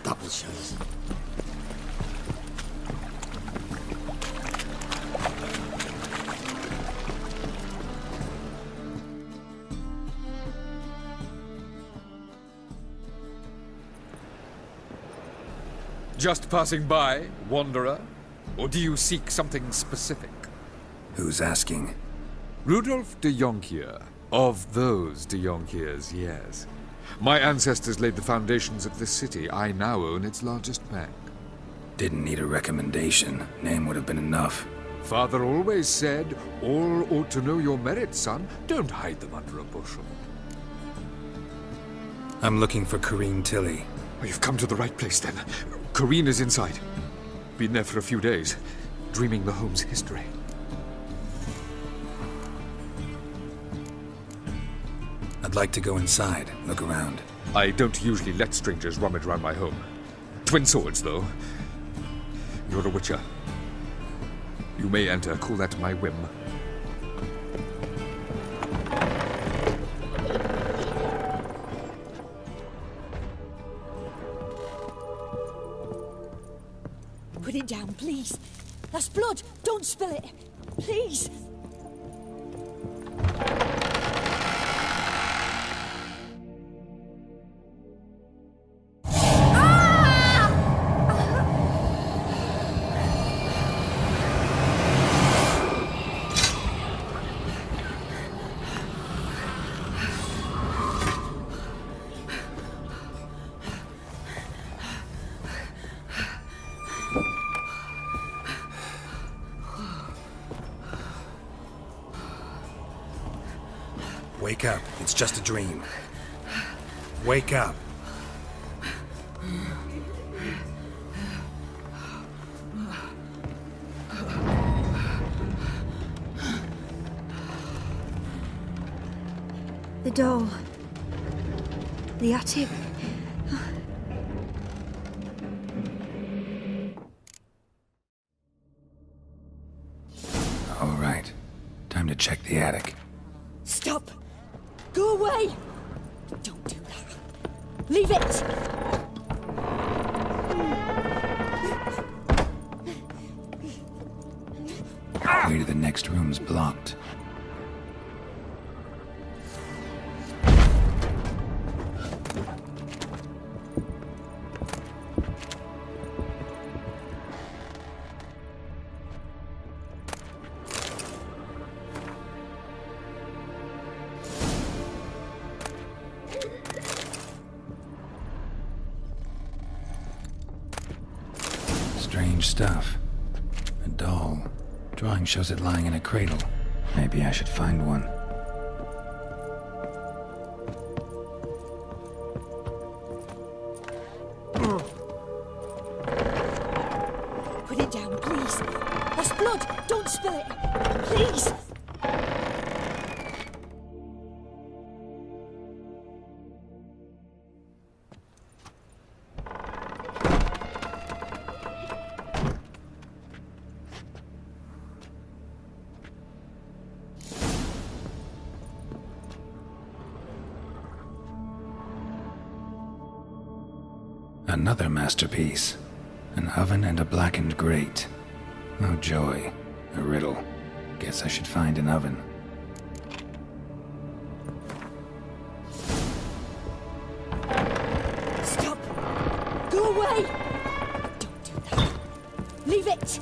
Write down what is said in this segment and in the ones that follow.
Double shows. Just passing by, wanderer? Or do you seek something specific? Who's asking? Rudolf de Jonkier. Of those de Jonkiers, yes. My ancestors laid the foundations of this city. I now own its largest bank. Didn't need a recommendation. Name would have been enough. Father always said, all ought to know your merits, son. Don't hide them under a bushel. I'm looking for Corrine Tilly. Well, you've come to the right place, then. Corrine is inside. Been there for a few days, dreaming the home's history. I'd like to go inside, look around. I don't usually let strangers rummage around my home. Twin swords, though. You're a witcher. You may enter, call that my whim. Put it down, please. That's blood. Don't spill it. Please. Wake up. It's just a dream. Wake up. The doll. The attic. All right. Time to check the attic. Stop. Go away. Don't do that. Leave it. Way to the next room's blocked. Strange stuff. A doll. Drawing shows it lying in a cradle. Maybe I should find one. Put it down, please. That's blood. Don't spill it. Please. Another masterpiece. An oven and a blackened grate. Oh joy. A riddle. Guess I should find an oven. Stop. Go away. Don't do that. Leave it.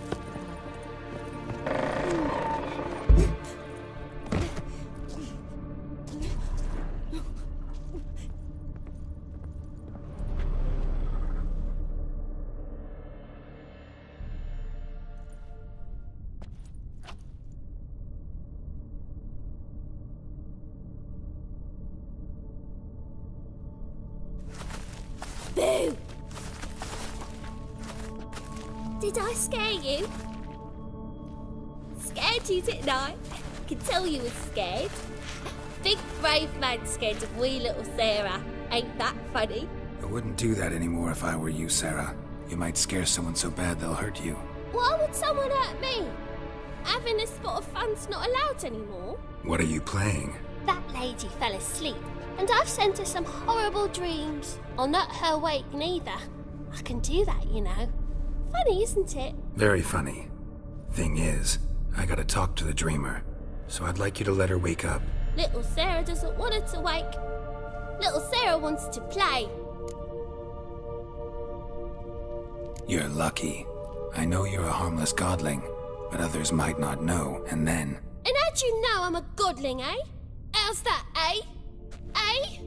Boo! Did I scare you? Scared you, didn't I? Could tell you was scared. Big brave man scared of wee little Sarah. Ain't that funny? I wouldn't do that anymore if I were you, Sarah. You might scare someone so bad they'll hurt you. Why would someone hurt me? Having a spot of fun's not allowed anymore. What are you playing? That lady fell asleep, And I've sent her some horrible dreams. I'll not her wake neither. I can do that, you know. Funny, isn't it? Very funny. Thing is, I gotta talk to the dreamer, so I'd like you to let her wake up. Little Sarah doesn't want her to wake. Little Sarah wants to play. You're lucky. I know you're a harmless godling, but others might not know, and then... And how'd you know I'm a godling, eh? How's that, eh? Eh?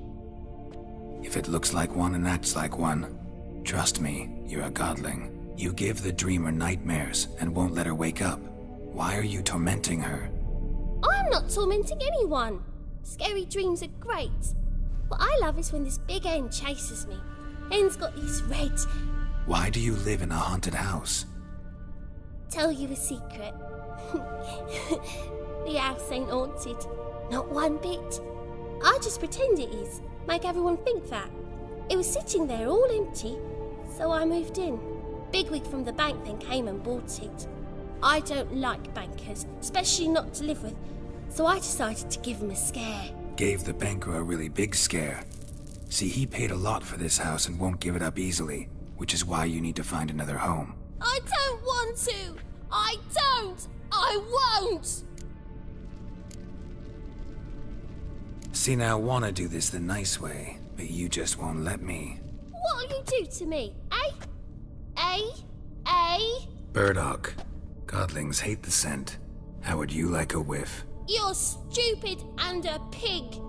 If it looks like one and acts like one, trust me, you're a godling. You give the dreamer nightmares and won't let her wake up. Why are you tormenting her? I'm not tormenting anyone. Scary dreams are great. What I love is when this big hen chases me. Hen's got these red... Why do you live in a haunted house? Tell you a secret. The house ain't haunted. Not one bit. I just pretend it is. Make everyone think that. It was sitting there all empty, so I moved in. Bigwig from the bank then came and bought it. I don't like bankers, especially not to live with, so I decided to give him a scare. Gave the banker a really big scare. See, he paid a lot for this house and won't give it up easily, which is why you need to find another home. I don't want to! I don't! I won't! See, now I want to do this the nice way, but you just won't let me. What'll you do to me, eh? Eh? Eh? Burdock, godlings hate the scent. How would you like a whiff? You're stupid and a pig.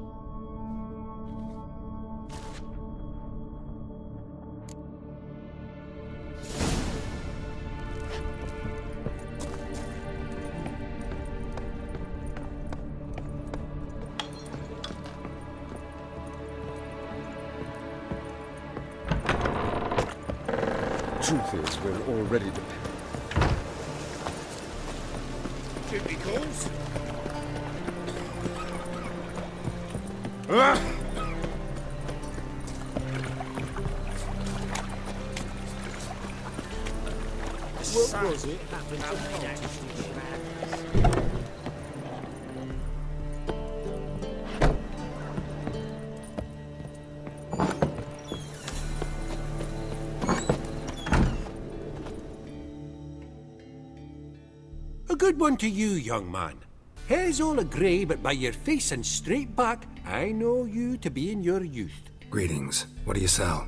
Truth is, we're already dependent. Duty calls. What was it? A good one to you, young man. Hair's all a grey, but by your face and straight back, I know you to be in your youth. Greetings. What do you sell?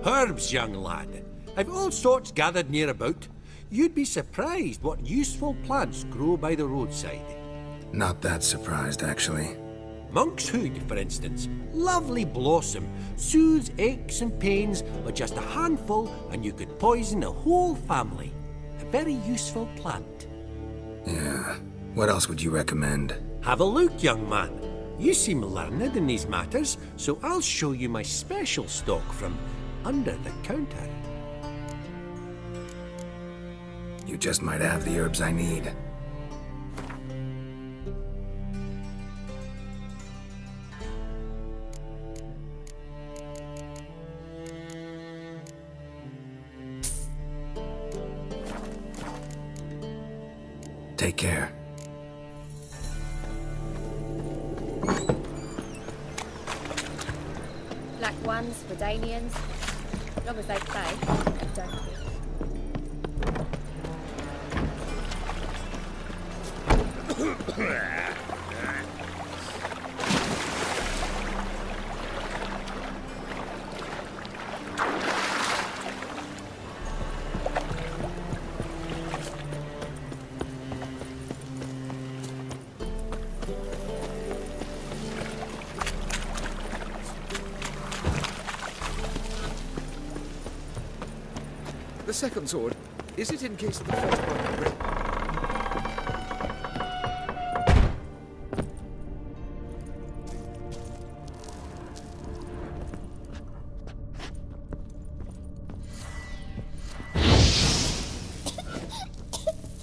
Herbs, young lad. I've all sorts gathered near about. You'd be surprised what useful plants grow by the roadside. Not that surprised, actually. Monk's hood, for instance. Lovely blossom. Soothes aches and pains with just a handful, and you could poison a whole family. A very useful plant. Yeah. What else would you recommend? Have a look, young man. You seem learned in these matters, so I'll show you my special stock from under the counter. You just might have the herbs I need. Take care. Black ones, Redanians, as long as they play, don't be. The second sword, is it in case of the first one break?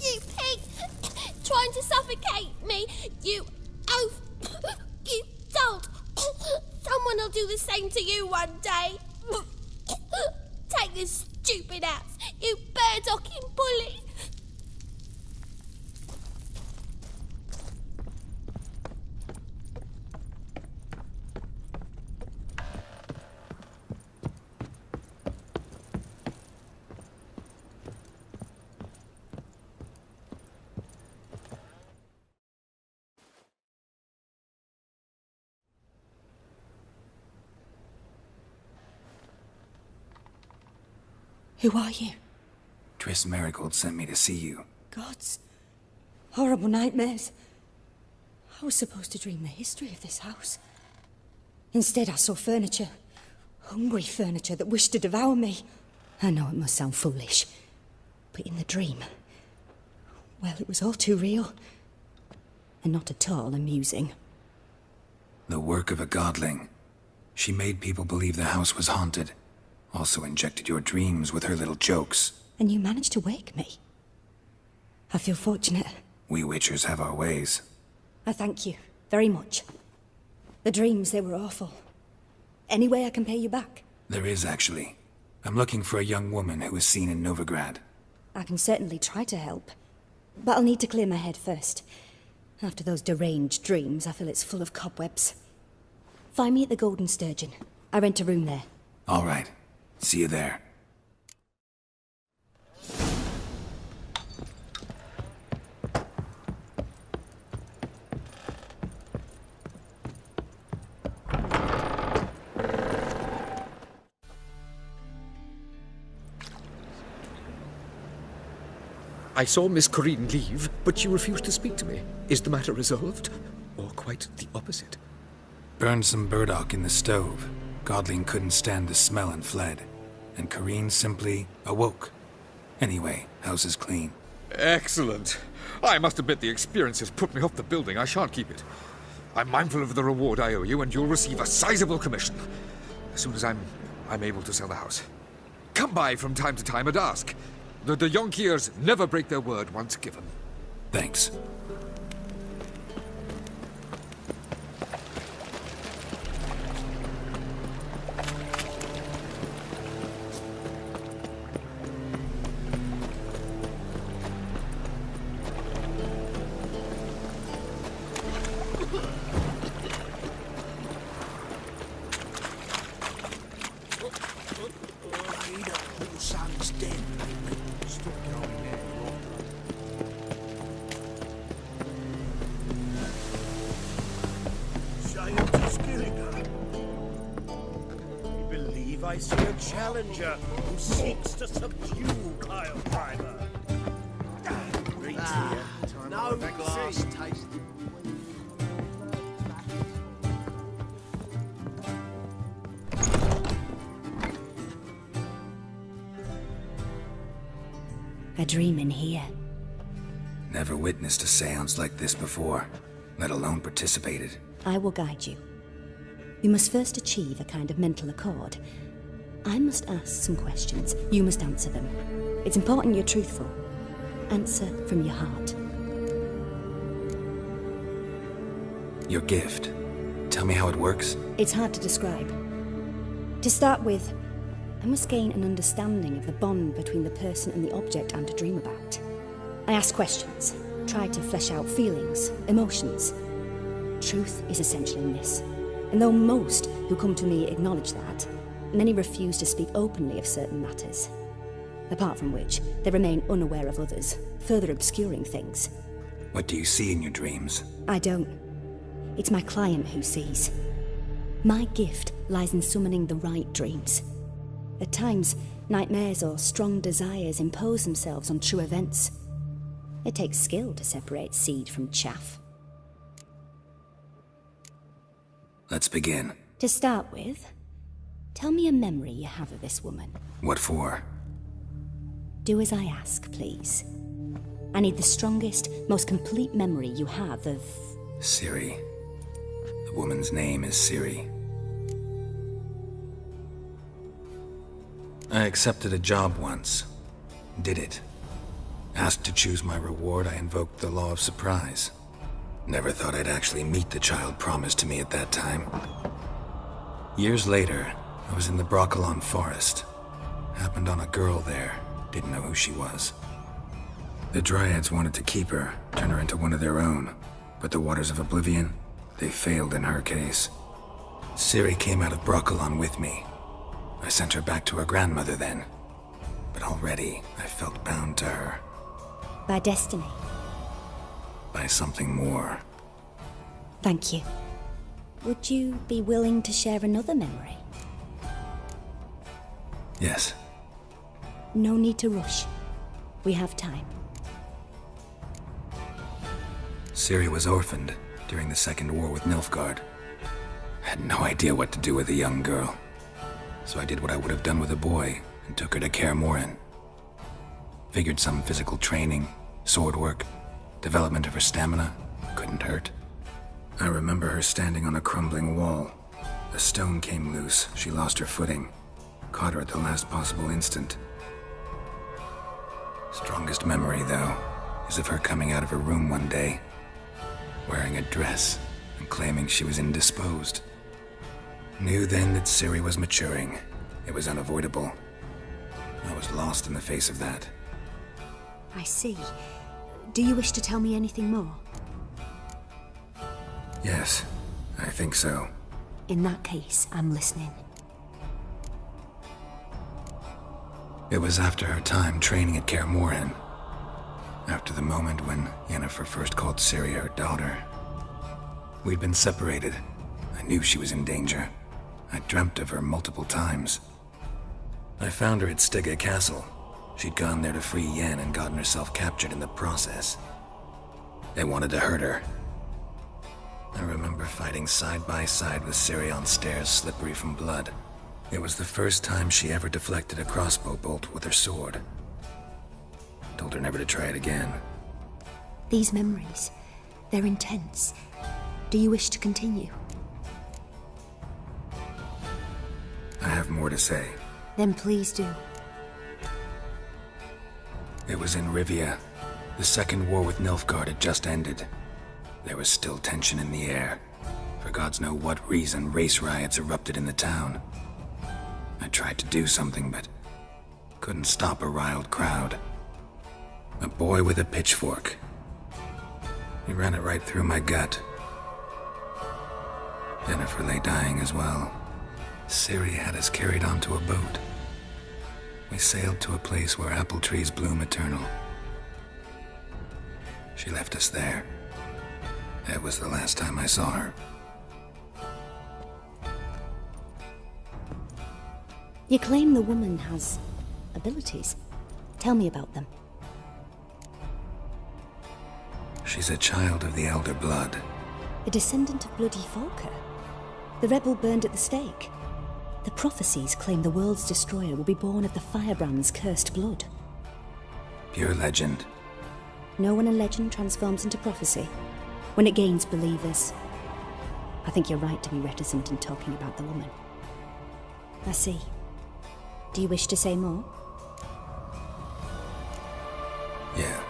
You pig! Trying to suffocate me! You oaf! You don't! Someone will do the same to you one day! Take this stupid axe, you burdocking bully! Who are you? Triss Merigold sent me to see you. Gods. Horrible nightmares. I was supposed to dream the history of this house. Instead, I saw furniture. Hungry furniture that wished to devour me. I know it must sound foolish, but in the dream, well, it was all too real. And not at all amusing. The work of a godling. She made people believe the house was haunted. Also injected your dreams with her little jokes. And you managed to wake me. I feel fortunate. We Witchers have our ways. I thank you very much. The dreams, they were awful. Any way I can pay you back? There is, actually. I'm looking for a young woman who was seen in Novigrad. I can certainly try to help. But I'll need to clear my head first. After those deranged dreams, I feel it's full of cobwebs. Find me at the Golden Sturgeon. I rent a room there. All right. See you there. I saw Miss Corinne leave, but she refused to speak to me. Is the matter resolved? Or quite the opposite? Burned some burdock in the stove. Godling couldn't stand the smell and fled. And Corinne simply awoke. Anyway, house is clean. Excellent. I must admit the experience has put me off the building. I shan't keep it. I'm mindful of the reward I owe you, and you'll receive a sizable commission. As soon as I'm able to sell the house. Come by from time to time and ask. The de Jonkiers never break their word once given. Thanks. I see a challenger who seeks to subdue Kyle Primer. Great here. No glass taste. A dream in here. Never witnessed a seance like this before, let alone participated. I will guide you. You must first achieve a kind of mental accord. I must ask some questions. You must answer them. It's important you're truthful. Answer from your heart. Your gift. Tell me how it works. It's hard to describe. To start with, I must gain an understanding of the bond between the person and the object I'm to dream about. I ask questions, try to flesh out feelings, emotions. Truth is essential in this. And though most who come to me acknowledge that, many refuse to speak openly of certain matters. Apart from which, they remain unaware of others, further obscuring things. What do you see in your dreams? I don't. It's my client who sees. My gift lies in summoning the right dreams. At times, nightmares or strong desires impose themselves on true events. It takes skill to separate seed from chaff. Let's begin. To start with, tell me a memory you have of this woman. What for? Do as I ask, please. I need the strongest, most complete memory you have of... Ciri. The woman's name is Ciri. I accepted a job once. Did it. Asked to choose my reward, I invoked the law of surprise. Never thought I'd actually meet the child promised to me at that time. Years later, I was in the Broccolon forest. Happened on a girl there. Didn't know who she was. The Dryads wanted to keep her, turn her into one of their own. But the Waters of Oblivion, they failed in her case. Ciri came out of Broccolon with me. I sent her back to her grandmother then. But already, I felt bound to her. By destiny. By something more. Thank you. Would you be willing to share another memory? Yes. No need to rush. We have time. Ciri was orphaned during the Second War with Nilfgaard. I had no idea what to do with a young girl. So I did what I would have done with a boy and took her to Kaer Morhen. Figured some physical training, sword work, development of her stamina couldn't hurt. I remember her standing on a crumbling wall. A stone came loose, she lost her footing. Caught her at the last possible instant. Strongest memory, though, is of her coming out of her room one day, wearing a dress and claiming she was indisposed. Knew then that Ciri was maturing. It was unavoidable. I was lost in the face of that. I see. Do you wish to tell me anything more? Yes, I think so. In that case, I'm listening. It was after her time training at Kaer Morhen. After the moment when Yennefer first called Ciri her daughter. We'd been separated. I knew she was in danger. I dreamt of her multiple times. I found her at Stygga Castle. She'd gone there to free Yen and gotten herself captured in the process. They wanted to hurt her. I remember fighting side by side with Ciri on stairs slippery from blood. It was the first time she ever deflected a crossbow bolt with her sword. Told her never to try it again. These memories, they're intense. Do you wish to continue? I have more to say. Then please do. It was in Rivia. The Second War with Nilfgaard had just ended. There was still tension in the air. For gods know what reason, race riots erupted in the town. I tried to do something, but couldn't stop a riled crowd. A boy with a pitchfork. He ran it right through my gut. Yennefer lay dying as well. Ciri had us carried onto a boat. We sailed to a place where apple trees bloom eternal. She left us there. That was the last time I saw her. You claim the woman has abilities. Tell me about them. She's a child of the Elder Blood. A descendant of Bloody Falker. The rebel burned at the stake. The prophecies claim the world's destroyer will be born of the Firebrand's cursed blood. Pure legend. Know when a legend transforms into prophecy? When it gains believers. I think you're right to be reticent in talking about the woman. I see. Do you wish to say more? Yeah,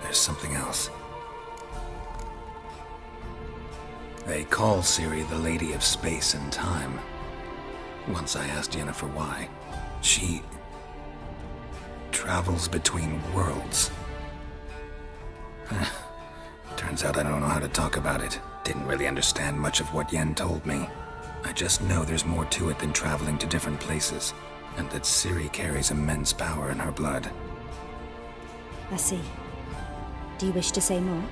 there's something else. They call Ciri the Lady of Space and Time. Once I asked Yennefer why. She travels between worlds. Turns out I don't know how to talk about it. Didn't really understand much of what Yen told me. I just know there's more to it than traveling to different places, and that Ciri carries immense power in her blood. I see. Do you wish to say more?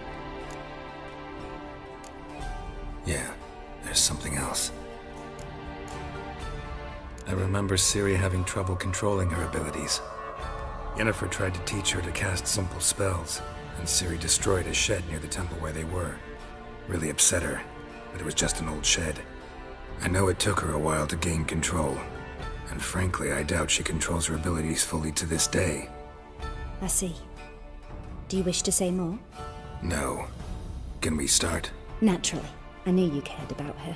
Yeah, there's something else. I remember Ciri having trouble controlling her abilities. Yennefer tried to teach her to cast simple spells, and Ciri destroyed a shed near the temple where they were. Really upset her, but it was just an old shed. I know it took her a while to gain control, and frankly, I doubt she controls her abilities fully to this day. I see. Do you wish to say more? No. Can we start? Naturally. I knew you cared about her.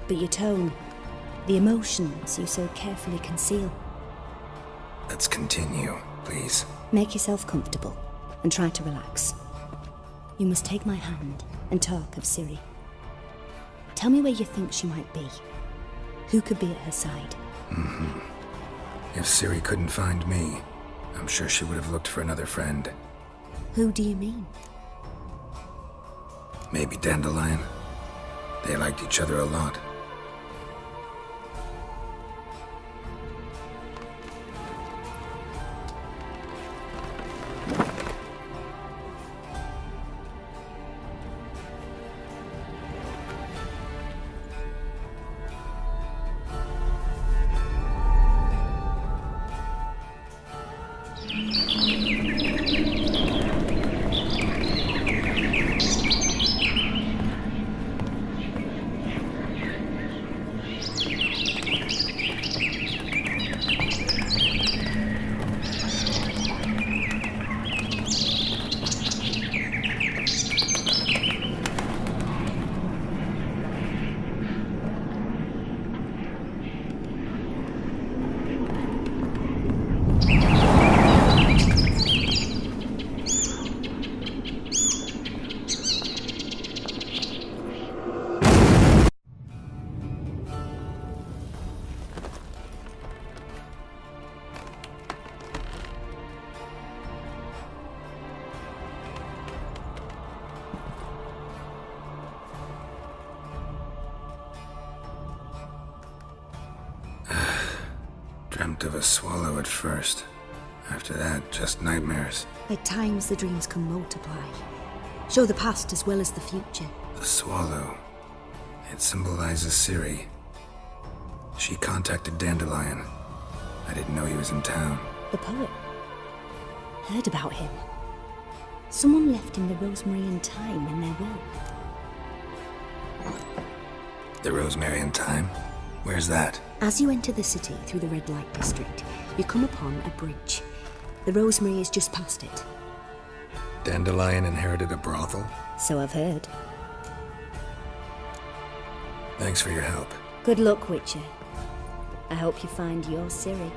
But your tone, the emotions you so carefully conceal. Let's continue, please. Make yourself comfortable and try to relax. You must take my hand and talk of Ciri. Tell me where you think she might be. Who could be at her side? If Ciri couldn't find me, I'm sure she would have looked for another friend. Who do you mean? Maybe Dandelion. They liked each other a lot. Dreamt of a swallow at first. After that, just nightmares. At times, the dreams can multiply. Show the past as well as the future. The swallow. It symbolizes Ciri. She contacted Dandelion. I didn't know he was in town. The poet. Heard about him. Someone left him the Rosemary Thyme in their will. The Rosemary Thyme? Where's that? As you enter the city through the red light district, you come upon a bridge. The Rosemary is just past it. Dandelion inherited a brothel? So I've heard. Thanks for your help. Good luck, Witcher. I hope you find your Ciri.